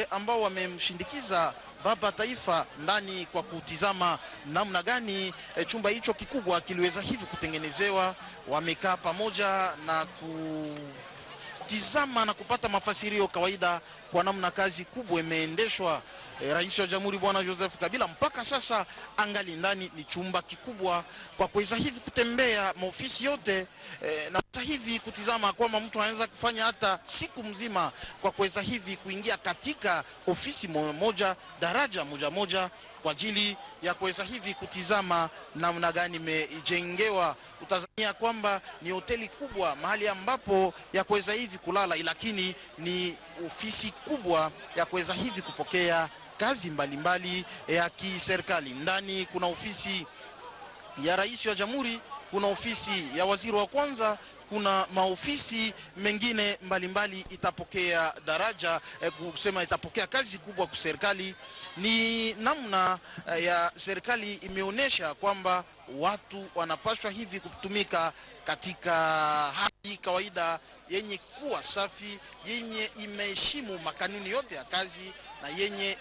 ambao wamemshindikiza baba taifa ndani kwa kutizama namna gani chumba hicho kikubwa kiliweza hivi kutengenezewa. Wamekaa pamoja na kutizama na kupata mafasirio kawaida kwa namna kazi kubwa imeendeshwa. Rais wa Jamhuri Bwana Joseph Kabila mpaka sasa angali ndani, ni chumba kikubwa kwa kuweza hivi kutembea maofisi yote na sasa hivi kutizama kwamba mtu anaweza kufanya hata siku mzima kwa kuweza hivi kuingia katika ofisi moja, daraja moja kwa ajili ya kuweza hivi kutizama namna gani imejengewa. Utazamia kwamba ni hoteli kubwa, mahali ambapo ya kuweza hivi kulala, lakini ni ofisi kubwa ya kuweza hivi kupokea kazi mbalimbali ya kiserikali. Ndani kuna ofisi ya rais wa jamhuri, kuna ofisi ya waziri wa kwanza, kuna maofisi mengine mbalimbali itapokea daraja kusema itapokea kazi kubwa kwa serikali. Ni namna ya serikali imeonesha kwamba watu wanapaswa hivi kutumika katika hali kawaida yenye kuwa safi, yenye imeheshimu makanuni yote ya kazi na yenye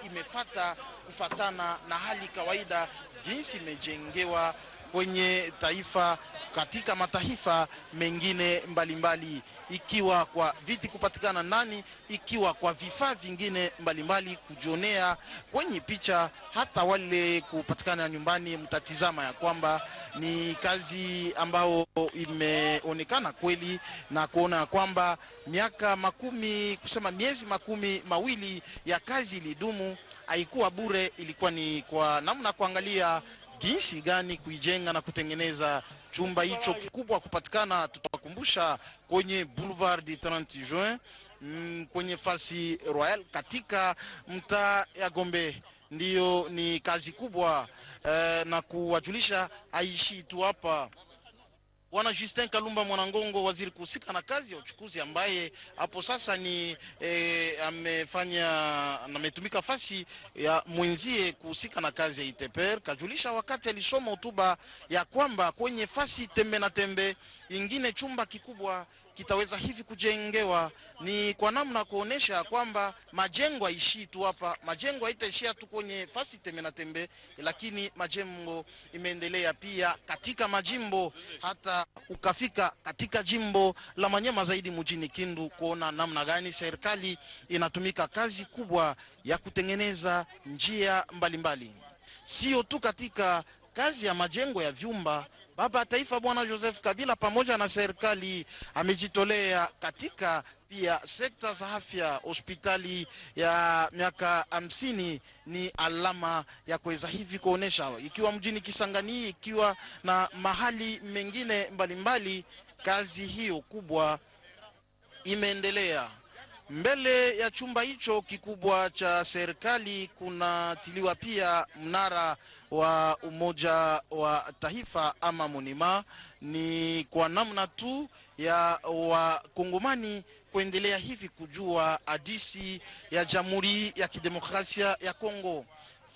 kufatana na hali kawaida jinsi imejengewa kwenye taifa katika mataifa mengine mbalimbali, ikiwa kwa viti kupatikana ndani, ikiwa kwa vifaa vingine mbalimbali kujionea kwenye picha, hata wale kupatikana nyumbani. Mtatizama ya kwamba ni kazi ambao imeonekana kweli na kuona kwamba miezi 12 ya kazi ilidumu, haikuwa bure, ilikuwa ni kwa namna kuangalia jinsi gani kuijenga na kutengeneza chumba hicho kikubwa kupatikana. Tutakumbusha kwenye Boulevard du 30 Juin kwenye fasi Royal katika mtaa ya Gombe. Ndiyo ni kazi kubwa na kuwajulisha aishi tu hapa. Bwana Justin Kalumba Mwanangongo, waziri kuhusika na kazi ya uchukuzi, ambaye hapo sasa ni ametumika fasi ya mwenzie kuhusika na kazi ya ITPR, kajulisha wakati alisoma hotuba ya kwamba kwenye fasi tembe na tembe ingine chumba kikubwa kitaweza hivi kujengewa. Ni kwa namna kuonesha kwamba majengo haishii tu hapa, majengo haitaishia tu kwenye fasi tembe na tembe, lakini majengo imeendelea pia katika majimbo, hata ukafika katika jimbo la Manyema zaidi mjini Kindu, kuona namna gani serikali inatumika kazi kubwa ya kutengeneza njia mbalimbali. Sio tu katika kazi ya majengo ya vyumba, baba taifa Bwana Joseph Kabila pamoja na serikali amejitolea katika pia sekta za afya. Hospitali ya miaka 50 ni alama ya kuweza hivi kuonesha, ikiwa mjini Kisangani, ikiwa na mahali mengine mbalimbali, kazi hiyo kubwa imeendelea. Mbele ya chumba hicho kikubwa cha serikali kunatiliwa pia mnara wa Umoja wa Taifa ama monima. Ni kwa namna tu ya wakongomani kuendelea hivi kujua hadisi ya Jamhuri ya Kidemokrasia ya Kongo.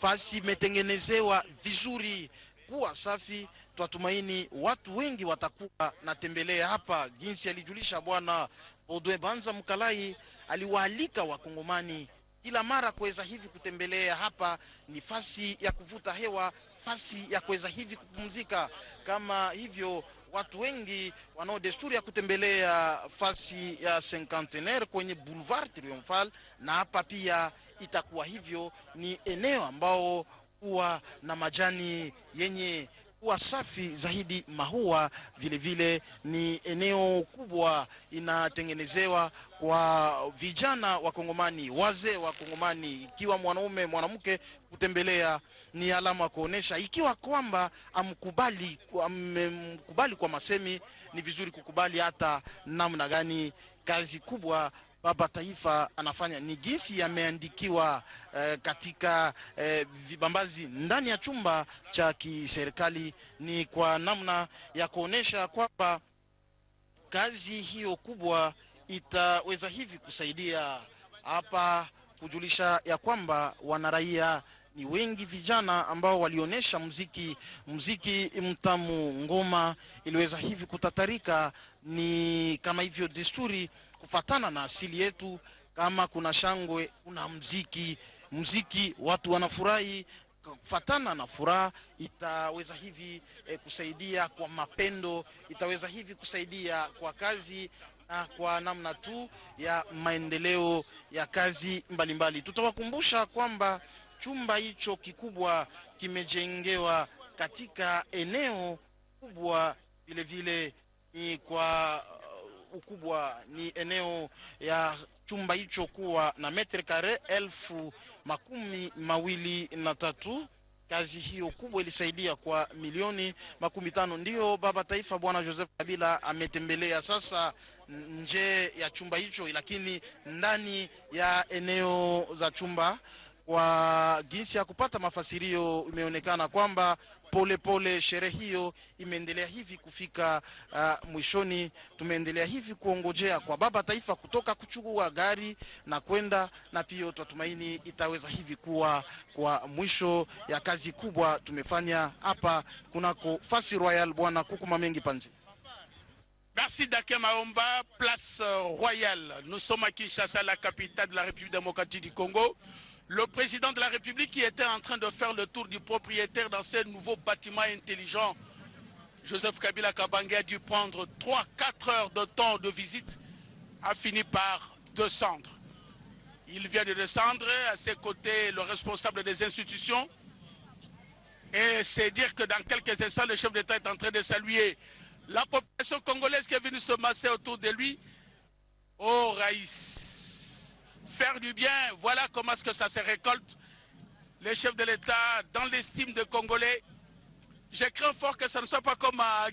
Fasi imetengenezewa vizuri, kuwa safi. Twatumaini watu wengi watakuwa natembelea hapa, jinsi alijulisha Bwana Odwe Banza Mkalai. Aliwaalika wakongomani kila mara kuweza hivi kutembelea hapa. Ni fasi ya kuvuta hewa, fasi ya kuweza hivi kupumzika. Kama hivyo watu wengi wanao desturi ya kutembelea fasi ya Cinquantenaire kwenye Boulevard Triomphal, na hapa pia itakuwa hivyo. Ni eneo ambao kuwa na majani yenye kuwa safi zaidi, mahua vile ni eneo kubwa inatengenezewa kwa vijana wa Kongomani, wazee wa Kongomani, ikiwa mwanaume mwanamke kutembelea. Ni alama kuonesha ikiwa kwamba amkubali kwa masemi, ni vizuri kukubali hata namna gani kazi kubwa baba taifa anafanya. Ni jinsi yameandikiwa katika vibambazi ndani ya chumba cha kiserikali. Ni kwa namna ya kuonesha kwamba kazi hiyo kubwa itaweza hivi kusaidia hapa, kujulisha ya kwamba wanaraia ni wengi, vijana ambao walionesha muziki mtamu, ngoma iliweza hivi kutatarika. Ni kama hivyo desturi kufatana na asili yetu. kama kuna shangwe, kuna mziki, watu wanafurahi. Kufatana na furaha itaweza hivi kusaidia kwa mapendo, itaweza hivi kusaidia kwa kazi na kwa namna tu ya maendeleo ya kazi mbalimbali. Tutawakumbusha kwamba chumba hicho kikubwa kimejengewa katika eneo kubwa, vile vile ni kwa ukubwa ni eneo ya chumba hicho kuwa na metri kare 23,000. Kazi hiyo kubwa ilisaidia kwa milioni 15. Ndiyo baba taifa Bwana Joseph Kabila ametembelea sasa nje ya chumba hicho, lakini ndani ya eneo za chumba kwa jinsi ya kupata mafasirio imeonekana kwamba pole sherehe hiyo imeendelea hivi kufika mwishoni. Tumeendelea hivi kuongojea kwa baba taifa kutoka kuchukua gari na kwenda, na pia tutumaini itaweza hivi kuwa kwa mwisho ya kazi kubwa tumefanya hapa kunako Fasi Royal. Bwana Kukuma Mengi Panzi. Merci Daké Maomba, place Royale. Nous sommes à Kinshasa, la capitale de la République démocratique du Congo. Le président de la République qui était en train de faire le tour du propriétaire dans ce nouveau bâtiment intelligent, Joseph Kabila Kabange, a dû prendre 3-4 heures de temps de visite, a fini par descendre. Il vient de descendre, à ses côtés le responsable des institutions. Et c'est dire que dans quelques instants, le chef d'État est en train de saluer la population congolaise qui est venue se masser autour de lui. Oh Raïs! Faire du bien, voilà comment est-ce que ça se récolte. Les chefs de l'État, dans l'estime des Congolais, je crains fort que ça ne soit pas comme à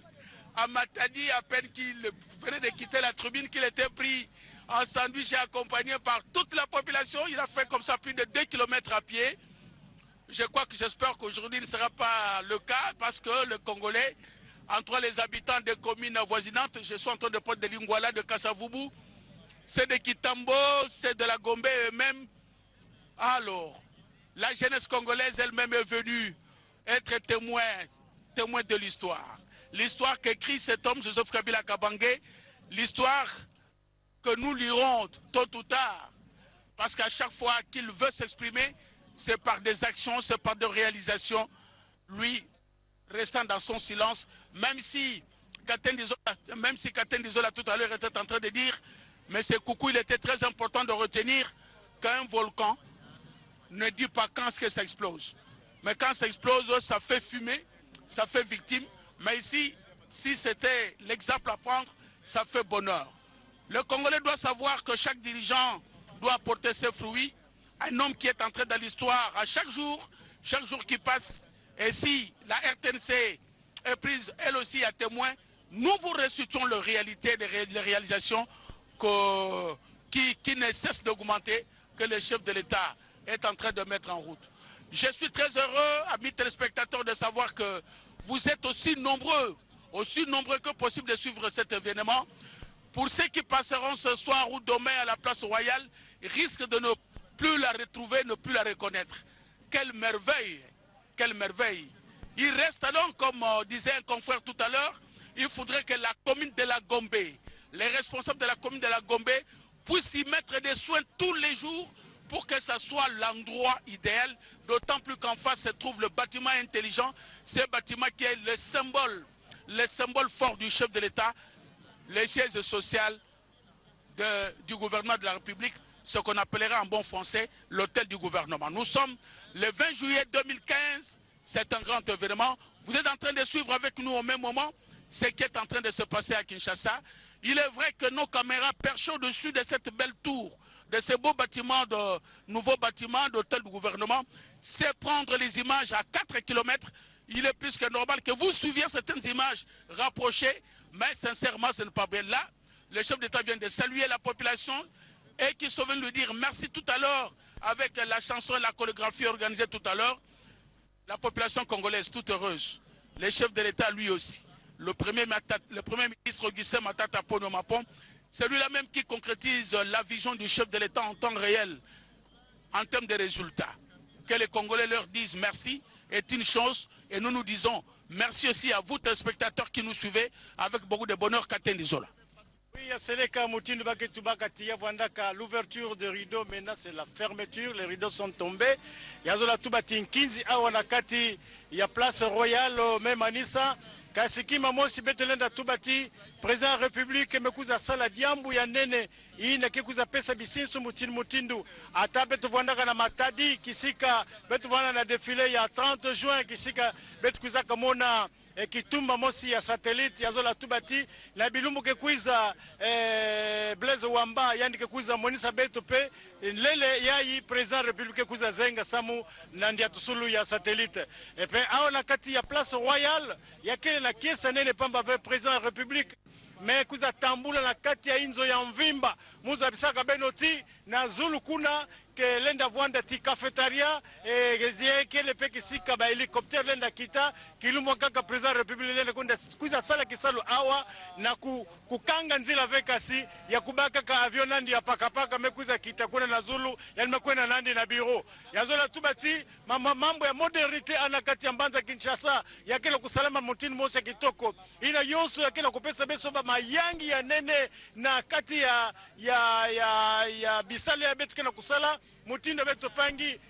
Matadi, à peine qu'il venait de quitter la tribune, qu'il était pris en sandwich et accompagné par toute la population. Il a fait comme ça plus de 2 km à pied. J'espère qu'aujourd'hui il ne sera pas le cas, parce que le Congolais, entre les habitants des communes avoisinantes, je suis en train de prendre de Lingouala, de Kassavubu, c'est de Kitambo, c'est de la Gombe eux-mêmes. Alors, la jeunesse congolaise elle-même est venue être témoin de l'histoire. L'histoire qu'écrit cet homme, Joseph Kabila Kabange, l'histoire que nous lirons tôt ou tard. Parce qu'à chaque fois qu'il veut s'exprimer, c'est par des actions, c'est par des réalisations. Lui, restant dans son silence, même si Katen Dizola tout à l'heure était en train de dire, mais c'est Coucou, il était très important de retenir qu'un volcan ne dit pas quand est-ce que ça explose. Mais quand ça explose, ça fait fumer, ça fait victime. Mais ici, si c'était l'exemple à prendre, ça fait bonheur. Le Congolais doit savoir que chaque dirigeant doit apporter ses fruits. Un homme qui est entré dans l'histoire à chaque jour qui passe. Et si la RTNC est prise, elle aussi, à témoin, nous vous restituons les réalités, les réalisations qui ne cessent d'augmenter, que le chef de l'État est en train de mettre en route. Je suis très heureux, amis téléspectateurs, de savoir que vous êtes aussi nombreux que possible de suivre cet événement. Pour ceux qui passeront ce soir ou demain à la place Royale, ils risquent de ne plus la retrouver, ne plus la reconnaître. Quelle merveille! Quelle merveille! Il reste donc, comme disait un confrère tout à l'heure, il faudrait que la commune de la Gombe, les responsables de la commune de la Gombe, puissent y mettre des soins tous les jours pour que ce soit l'endroit idéal, d'autant plus qu'en face se trouve le bâtiment intelligent, ce bâtiment qui est le symbole fort du chef de l'État, le siège social du gouvernement de la République, ce qu'on appellera en bon français l'hôtel du gouvernement. Nous sommes le 20 juillet 2015, c'est un grand événement. Vous êtes en train de suivre avec nous au même moment ce qui est en train de se passer à Kinshasa. Il est vrai que nos caméras perchées au-dessus de cette belle tour, de ces beaux bâtiments, nouveaux bâtiments d'hôtel du gouvernement, c'est prendre les images à 4 km. Il est plus que normal que vous suiviez certaines images rapprochées, mais sincèrement, ce n'est pas bien. Là, le chef d'État vient de saluer la population et qui se veut lui dire merci tout à l'heure avec la chanson et la chorégraphie organisée tout à l'heure. La population congolaise toute heureuse. Le chef de l'État lui aussi. Le premier ministre Augustin Matata Ponyo Mapon, c'est lui-là même qui concrétise la vision du chef de l'État en temps réel, en termes de résultats. Que les Congolais leur disent merci est une chose, et nous nous disons merci aussi à vous, téléspectateurs qui nous suivez, avec beaucoup de bonheur, Katen Dizola. Oui, Seleka Moutine Baketubakatia Vandaka, l'ouverture de rideaux, maintenant c'est la fermeture, les rideaux sont tombés. Yazola Tubatin 15 Awanakati, il y a place royale, même Anissa. Kasiki Mamosi Betelenda Tubati, président de la République, Mekuza Sala Diambu Yanene, Ina Kikuza Pesa Bisinsu Mutin Mutindu, Ata Betuvandaka na Matadi, Kisika, Betuvana na défilé, il y a 30 juin, Kisika, Betukuza Kamona. Kitumba mosi ya satellite yazola tubati na bilumbu kekuiza Blaise Wamba yani kekuiza Monisa Beto pe lele yayi president republique kuza zenga samu na ndia tusulu ya satellite pe ao na kati ya place royale ya kile na kiesa nene pamba ve president republique me kuza tambula na kati ya inzo ya mvimba muza bisaka benoti na zulu kuna ke lenda vwanda ti cafetaria kele pe kisika ba helicopter lenda kita kilumbo kaka president republique lenda kunda kuza sala kisalu awa na kukanga nzila vekasi ya kubaka ka avion nandi ya pakapaka mekuza kita kuna na zulu yani mekwena nandi na biro yazola tubati mambo ya modernite anakati ya Mbanza Kinshasa ya kile kusalama mutini mose kitoko ina yosu ya kile kupesa beso ba mayangi ya nene na kati ya bisale ya betu kena kusala mutindo beto pangi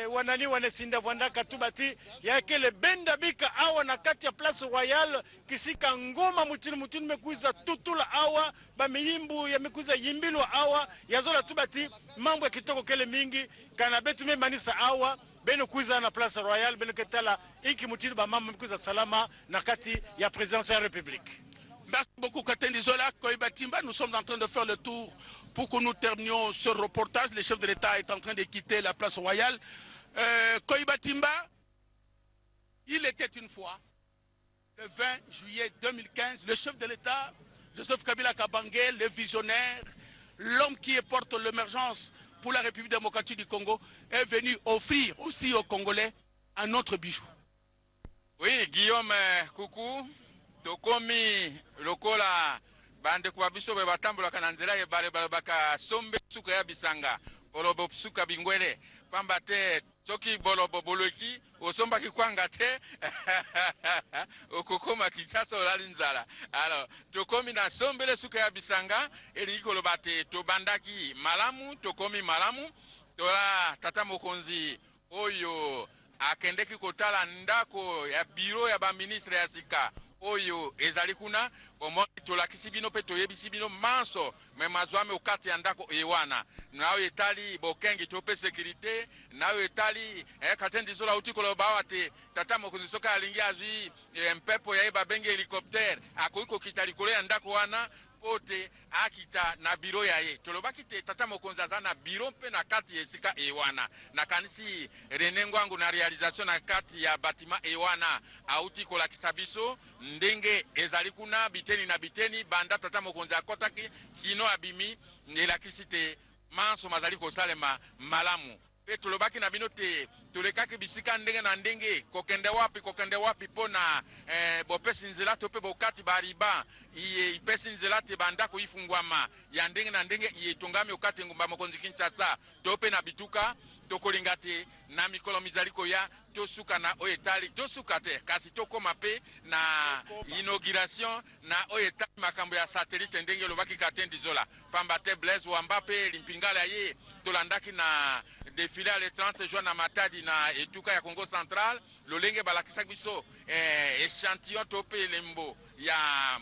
wanani wanesinda vandaka tubati ya kele benda bika awa na kati ya place royale kisika ngoma mutini mekuiza tutula awa ba miyimbu ya mekuiza yimbilwa awa yazola tubati mambo ya kitoko kele mingi kana betu memanisa awa beno kuiza na place royale beno ketala inki mutini ba mama mekuiza salama na kati ya présidence de la République. Merci beaucoup, Katendi Zola, Koibatimba. Nous sommes en train de faire le tour pour que nous terminions ce reportage. Le chef de l'État est en train de quitter la place royale. Koibatimba, il était une fois, le 20 juillet 2015, le chef de l'État, Joseph Kabila Kabange, le visionnaire, l'homme qui porte l'émergence pour la République démocratique du Congo, est venu offrir aussi aux Congolais un autre bijou. Oui, Guillaume Coucou. Tokomi lokola bande kwa biso be batambola kana nzela ye bale baka sombe suka ya bisanga bolobo suka bingwele pamba te soki bolobo boloki osomba kikwanga te okokoma kichaso olali nzala. Alors tokomi na sombele suka ya bisanga eli koloba te tobandaki malamu tokomi malamu tola tata mokonzi oyo akendeki kotala ndako ya biro ya ba ministre ya sika oyo ezali kuna omoni tolakisi bino pe toyebisi bino manso me mazwame okati ya ndako ewana nayo etali bokengi tope sécurité nayo etali Katendi Zola uti koloba wate tata mokonzi soka alingi azwi mpepo ya eba benge helicopter akoiko kitali kole ya ndako wana pote akita na biro ya ye tolobaki te tata mokonzi aza na biro mpe na kati esika ewana na kanisi renengwangu na realisation na kati ya batima ewana auti kolakisa biso ndenge ezali kuna biteni na biteni banda tata mokonzi akotaki kino abimi elakisi te manso mazali kosalema malamu pe tolobaki na bino te tolekaki bisika ndenge na ndenge kokende wapi pona bopesi nzela to pe bokati bariba ipesi nzela te bandako ifungwama ya ndenge na ndenge yetongami okati ngumba mokonzi Kinshasa to pe na bituka tokolinga te na mikolo mizaliko ya tosuka na oyetali tosuka te kasi tokoma pe na inauguration na oyetali makambo ya satellite ndenge lobaki Katendi Zola pamba te Blaise Wamba pe limpingala ye tolandaki na défilé le 30 juin na Matadi na etuka ya Congo Central lolenge balakisa biso échantillon tope lembo ya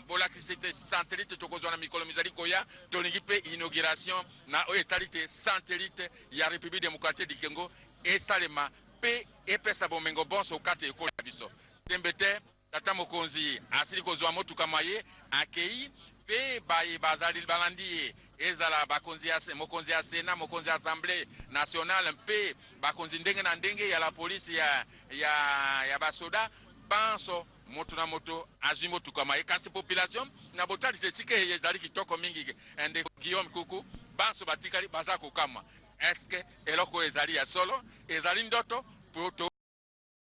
bolakisi te satellite tokozwa na mikolo mizaliko ya tolingi pe inauguration na oyetalite satellite ya République démocratique du Congo esalema pe epesa bomengo bonso okate ekola biso tembete tata mokonzi asili kozwa motuka maye akei pe baye bazali balandi ezala bakonzi ya mokonzi ya Sénat mokonzi ya Assemblée nationale pe bakonzi ndenge na ndenge ya la police ya basoda banso moto na moto azimo tukama ekasi population na botali tesike ezali kitoko mingi ende Guillaume Coucou banso batikali baza kokama eske eloko ezali ya solo ezali ndoto